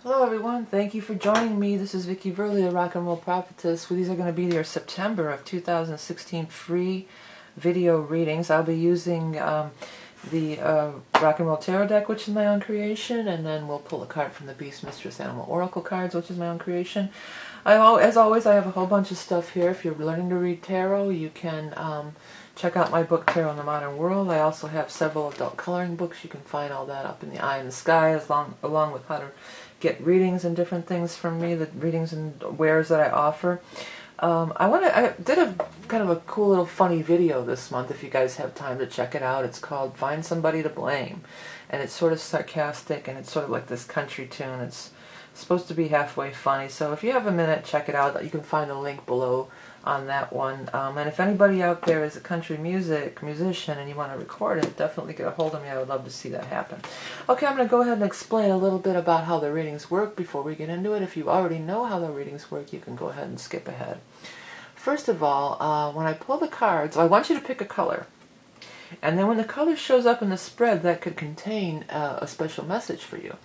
Hello everyone, thank you for joining me. This is Vickie Burley, a rock and roll prophetess. These are going to be your September of 2016 free video readings. I'll be using the Rock and Roll Tarot deck, which is my own creation, and then we'll pull a card from the Beast Mistress Animal Oracle cards, which is my own creation. As always, I have a whole bunch of stuff here. If you're learning to read tarot, you can check out my book, Tarot in the Modern World. I also have several adult coloring books. You can find all that up in the eye in the sky, along with how to get readings and different things from me, the readings and wares that I offer. I did a kind of a cool little funny video this month, if you guys have time to check it out. It's called Find Somebody to Blame, and it's sort of sarcastic, and it's sort of like this country tune. It's supposed to be halfway funny, so if you have a minute, check it out. You can find a link below on that one. And if anybody out there is a country musician and you want to record it, definitely get a hold of me. I would love to see that happen. Okay, I'm going to go ahead and explain a little bit about how the readings work before we get into it. If you already know how the readings work, you can go ahead and skip ahead. First of all, when I pull the cards, I want you to pick a color. And then when the color shows up in the spread, that could contain a special message for you.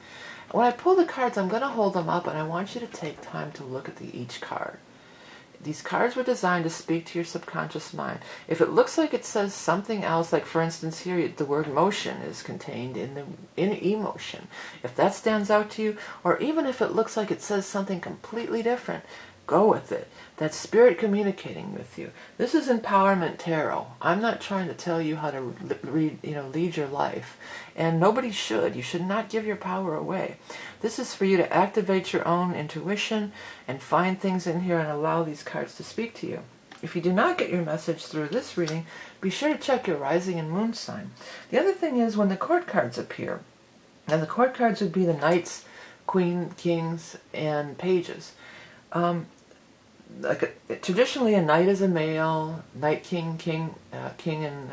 When I pull the cards, I'm going to hold them up, and I want you to take time to look at each card. These cards were designed to speak to your subconscious mind. If it looks like it says something else, like for instance here, the word motion is contained in emotion. If that stands out to you, or even if it looks like it says something completely different, go with it. That's spirit communicating with you. This is empowerment tarot. I'm not trying to tell you how to lead your life, and nobody should. You should not give your power away. This is for you to activate your own intuition and find things in here and allow these cards to speak to you. If you do not get your message through this reading, be sure to check your rising and moon sign. The other thing is when the court cards appear, and the court cards would be the knights, queen, kings, and pages. Traditionally, a knight is a male, knight, king, and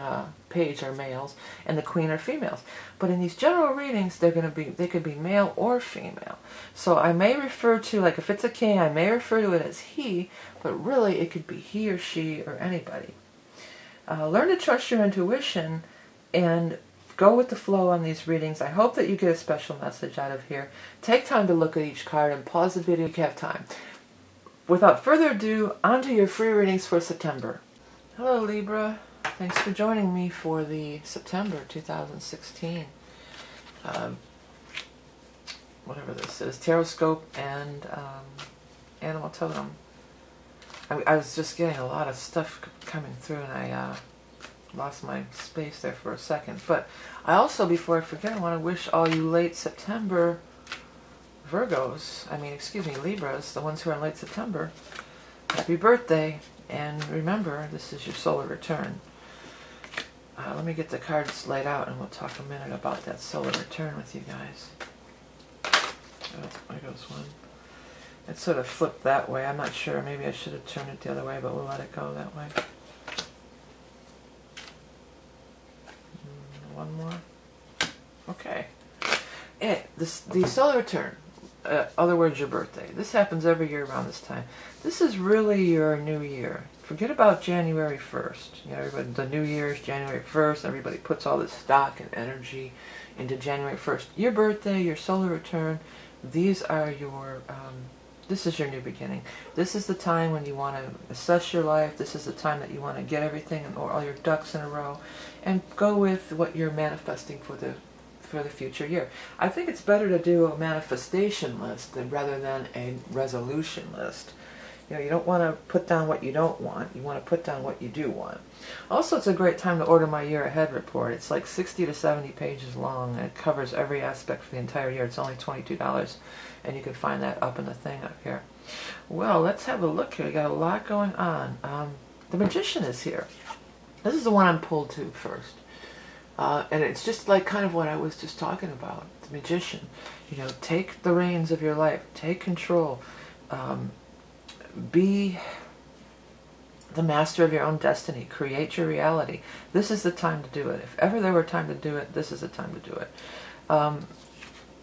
page are males, and the queen are females. But in these general readings, they could be male or female. So I may refer to, like if it's a king, I may refer to it as he, but really it could be he or she or anybody. Learn to trust your intuition and go with the flow on these readings. I hope that you get a special message out of here. Take time to look at each card and pause the video if you have time. Without further ado, on to your free readings for September. Hello Libra, thanks for joining me for the September 2016, whatever this is, Taroscope and Animal Totem. I was just getting a lot of stuff coming through, and I lost my space there for a second. But I also, before I forget, I want to wish all you late September Libras, the ones who are in late September, happy birthday. And remember, this is your solar return. Let me get the cards laid out and we'll talk a minute about that solar return with you guys. Oh, there goes one. It sort of flipped that way. I'm not sure. Maybe I should have turned it the other way, but we'll let it go that way. One more. Okay. The solar return. Other words, your birthday. This happens every year around this time. This is really your new year. Forget about January 1st. You know, everybody, the new year is January 1st. Everybody puts all this stock and energy into January 1st. Your birthday, your solar return, these are your, this is your new beginning. This is the time when you want to assess your life. This is the time that you want to get everything, or all your ducks in a row, and go with what you're manifesting for the future year. I think it's better to do a manifestation list rather than a resolution list. You know, you don't want to put down what you don't want. You want to put down what you do want. Also, it's a great time to order my year ahead report. It's like 60 to 70 pages long, and it covers every aspect for the entire year. It's only $22, and you can find that up in the thing up here. Well, let's have a look here. We got a lot going on. The Magician is here. This is the one I'm pulled to first. And it's just like kind of what I was just talking about, the Magician. You know, take the reins of your life, take control, be the master of your own destiny, create your reality. This is the time to do it. If ever there were time to do it, this is the time to do it.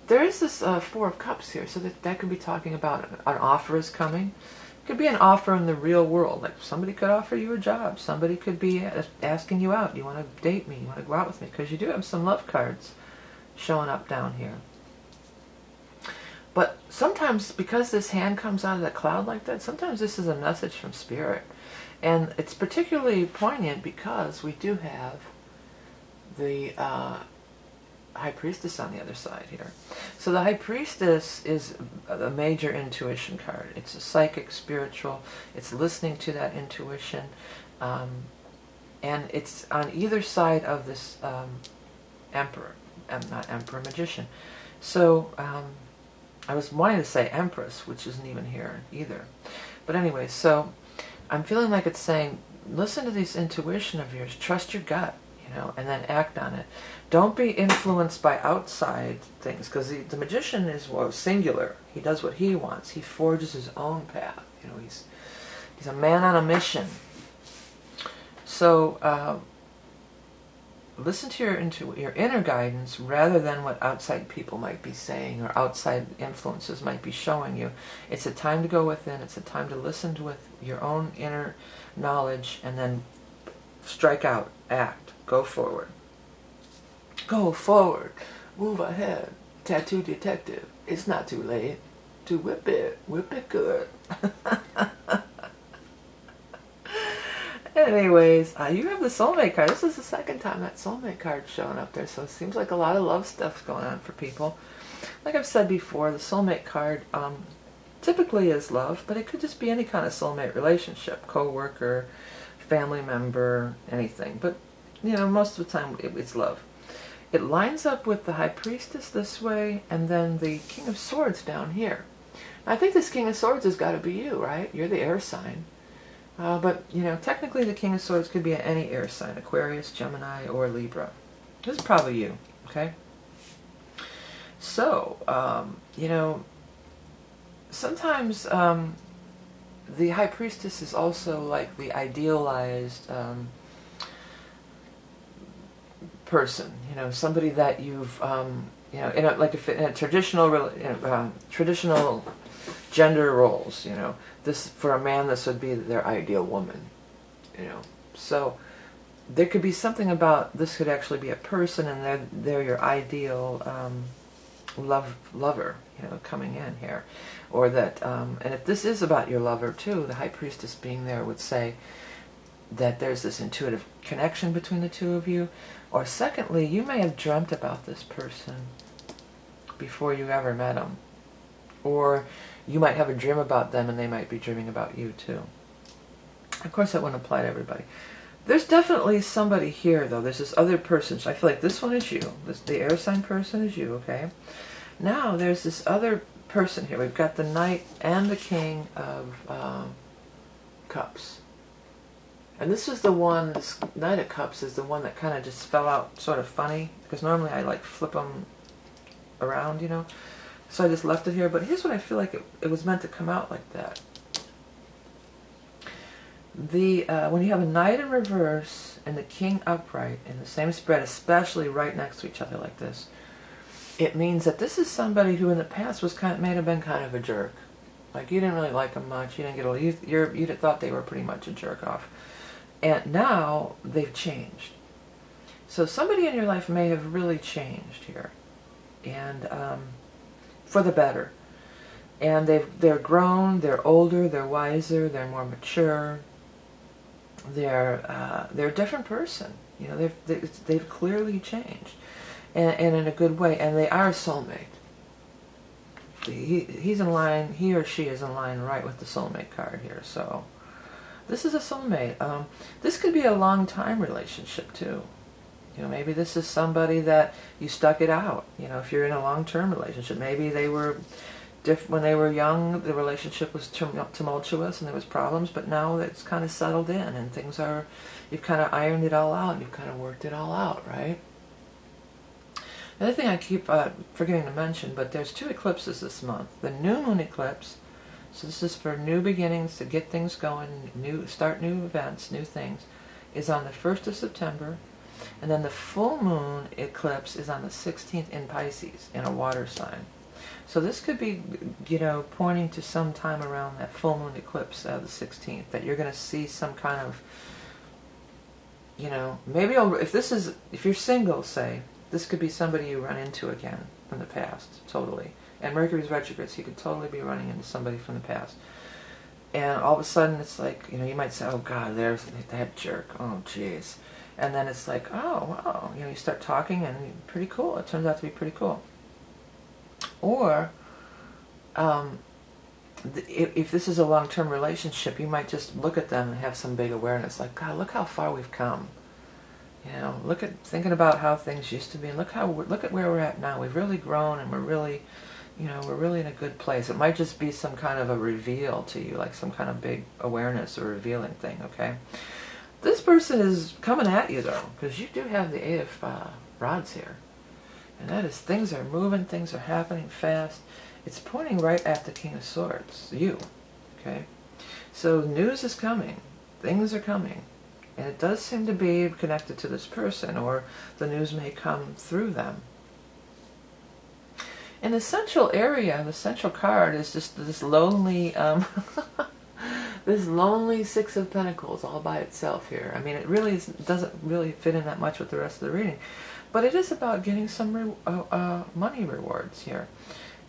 There is this Four of Cups here, so that could be talking about an offer is coming. It could be an offer in the real world. Like somebody could offer you a job. Somebody could be asking you out. You want to date me? You want to go out with me? Because you do have some love cards showing up down here. But sometimes, because this hand comes out of the cloud like that, sometimes this is a message from Spirit. And it's particularly poignant because we do have the High Priestess on the other side here. So the High Priestess is a major intuition card. It's a psychic, spiritual. It's listening to that intuition. And it's on either side of this emperor. Not emperor, magician. So I was wanting to say empress, which isn't even here either. But anyway, so I'm feeling like it's saying, listen to this intuition of yours. Trust your gut, and then act on it. Don't be influenced by outside things, because the magician is singular. He does what he wants. He forges his own path. He's a man on a mission. So listen to your inner guidance rather than what outside people might be saying or outside influences might be showing you. It's a time to go within. It's a time to listen with your own inner knowledge and then strike out, act, go forward. Go forward, move ahead, tattoo detective. It's not too late to whip it good. Anyways, you have the soulmate card. This is the second time that soulmate card's showing up there, so it seems like a lot of love stuff's going on for people. Like I've said before, the soulmate card typically is love, but it could just be any kind of soulmate relationship, co-worker, family member, anything. But, most of the time it's love. It lines up with the High Priestess this way, and then the King of Swords down here. I think this King of Swords has got to be you, right? You're the air sign. But, technically the King of Swords could be any air sign, Aquarius, Gemini, or Libra. This is probably you, okay? So, sometimes the High Priestess is also like the idealized person, somebody that you've, in a traditional, traditional gender roles, this, for a man, this would be their ideal woman, so there could be something about, this could actually be a person, and they're your ideal lover, coming in here, or that, and if this is about your lover too, the High Priestess being there would say that there's this intuitive connection between the two of you, or secondly, you may have dreamt about this person before you ever met them, or you might have a dream about them and they might be dreaming about you too. Of course, that wouldn't apply to everybody. There's definitely somebody here, though. There's this other person. I feel like this one is you. The air sign person is you, okay? Now, there's this other person here. We've got the Knight and the King of Cups. And this is the one, this Knight of Cups is the one that kind of just fell out sort of funny, because normally I like flip them around, So I just left it here, but here's what I feel like it was meant to come out like that. When you have a Knight in reverse and the King upright in the same spread, especially right next to each other like this, it means that this is somebody who in the past may have been kind of a jerk. Like, you didn't really like them much, you didn't get you thought they were pretty much a jerk off. And now they've changed. So somebody in your life may have really changed here. And for the better. And they're grown, they're older, they're wiser, they're more mature. They're a different person. They've clearly changed, and in a good way. And they are a soulmate. He's in line. He or she is in line right with the soulmate card here. So this is a soulmate. This could be a long time relationship too. Maybe this is somebody that you stuck it out. If you're in a long-term relationship, maybe they were when they were young, the relationship was tumultuous and there was problems, but now it's kind of settled in and you've kind of ironed it all out, you've kind of worked it all out, right? The other thing I keep forgetting to mention, but there's 2 eclipses this month. The new moon eclipse, so this is for new beginnings, to get things going, start new events, new things, is on the 1st of September. And then the full moon eclipse is on the 16th in Pisces, in a water sign. So this could be, pointing to some time around that full moon eclipse, the 16th, that you're going to see some kind of, maybe if you're single, say, this could be somebody you run into again from the past, totally. And Mercury's retrograde, so you could totally be running into somebody from the past. And all of a sudden, it's like, you know, you might say, oh God, there's that jerk. Oh, jeez. And then it's like, oh, wow. You know, you start talking and pretty cool. It turns out to be pretty cool. Or, if this is a long-term relationship, you might just look at them and have some big awareness. Like, God, look how far we've come. You know, look at, thinking about how things used to be. And look at where we're at now. We've really grown, and we're really, you know, we're really in a good place. It might just be some kind of a reveal to you, like some kind of big awareness or revealing thing, okay? This person is coming at you, though, because you do have the Eight of Rods here. And that is, things are moving, things are happening fast. It's pointing right at the King of Swords, you, okay? So news is coming, things are coming, and it does seem to be connected to this person, or the news may come through them. In the central area, the central card is just this lonely, this lonely Six of Pentacles all by itself here. I mean, it really doesn't really fit in that much with the rest of the reading. But it is about getting some money rewards here.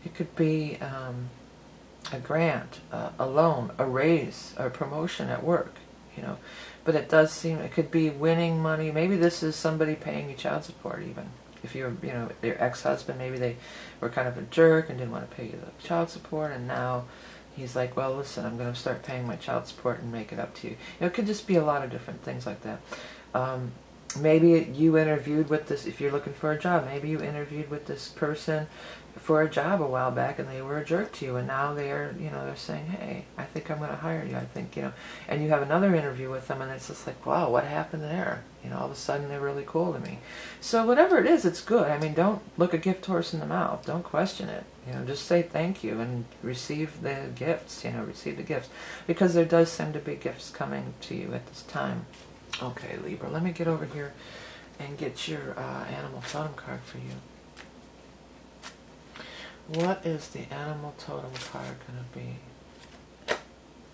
It could be a grant, a loan, a raise, or a promotion at work, you know. But it does seem, it could be winning money. Maybe this is somebody paying you child support even. If you're, you know, your ex-husband, maybe they were kind of a jerk and didn't want to pay you the child support, and now he's like, well, listen, I'm going to start paying my child support and make it up to you. You know, it could just be a lot of different things like that. Maybe you interviewed with this, if you're looking for a job, maybe you interviewed with this person for a job a while back and they were a jerk to you, and now they're, you know, they're saying, hey, I think I'm going to hire you, I think, you know, and you have another interview with them and it's just like, wow, what happened there? You know, all of a sudden they're really cool to me. So whatever it is, it's good. I mean, don't look a gift horse in the mouth. Don't question it. You know, just say thank you and receive the gifts, you know, receive the gifts. Because there does seem to be gifts coming to you at this time. Okay, Libra, let me get over here and get your animal totem card for you. What is the animal totem card going to be?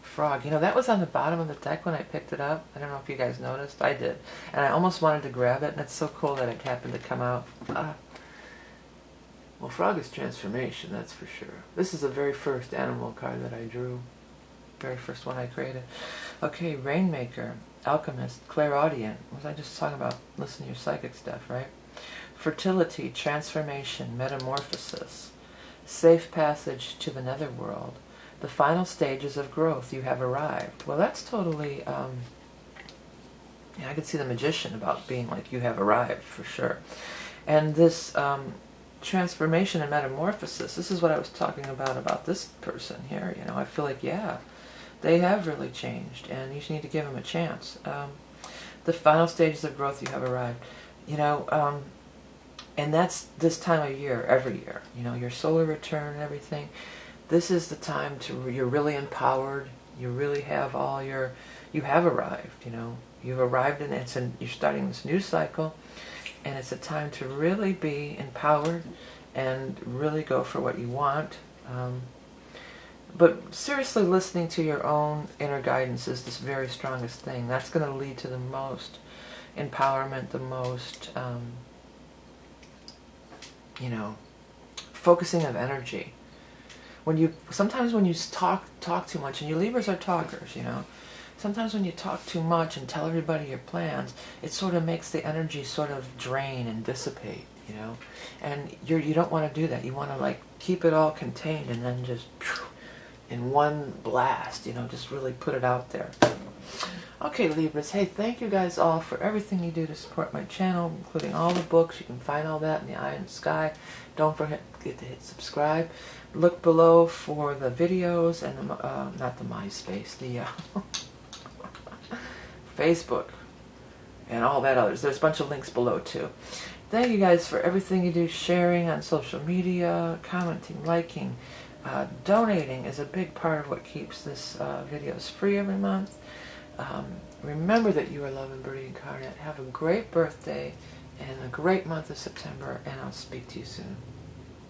Frog. You know, that was on the bottom of the deck when I picked it up. I don't know if you guys noticed. I did. And I almost wanted to grab it, and it's so cool that it happened to come out. Well, frog is transformation, that's for sure. This is the very first animal card that I drew. Very first one I created. Okay, Rainmaker. Alchemist, clairaudient. Was I just talking about listening to your psychic stuff, right? Fertility, transformation, metamorphosis, safe passage to the netherworld, the final stages of growth, you have arrived. Well, that's totally, yeah, I could see the magician about being like, you have arrived, for sure. And this transformation and metamorphosis, this is what I was talking about this person here, you know, I feel like, yeah, they have really changed, and you just need to give them a chance. The final stages of growth, you have arrived. You know, and that's this time of year, every year. You know, your solar return and everything. This is the time to, you're really empowered. You really have all your, you have arrived, you know. You've arrived, and you're starting this new cycle, and it's a time to really be empowered and really go for what you want. But seriously, listening to your own inner guidance is this very strongest thing. That's going to lead to the most empowerment, the most, you know, focusing of energy. Sometimes when you talk too much, and you Libras are talkers, you know, sometimes when you talk too much and tell everybody your plans, it sort of makes the energy sort of drain and dissipate, you know, and you don't want to do that. You want to, like, keep it all contained and then just in one blast, you know, just really put it out there. Okay, Libras, hey, thank you guys all for everything you do to support my channel, including all the books. You can find all that in the eye in the sky. Don't forget to hit subscribe. Look below for the videos and the, not the MySpace, the Facebook and all that others. There's a bunch of links below too. Thank you guys for everything you do, sharing on social media, commenting, liking. Donating is a big part of what keeps this videos free every month. Remember that you are love and beauty incarnate. Have a great birthday and a great month of September, and I'll speak to you soon.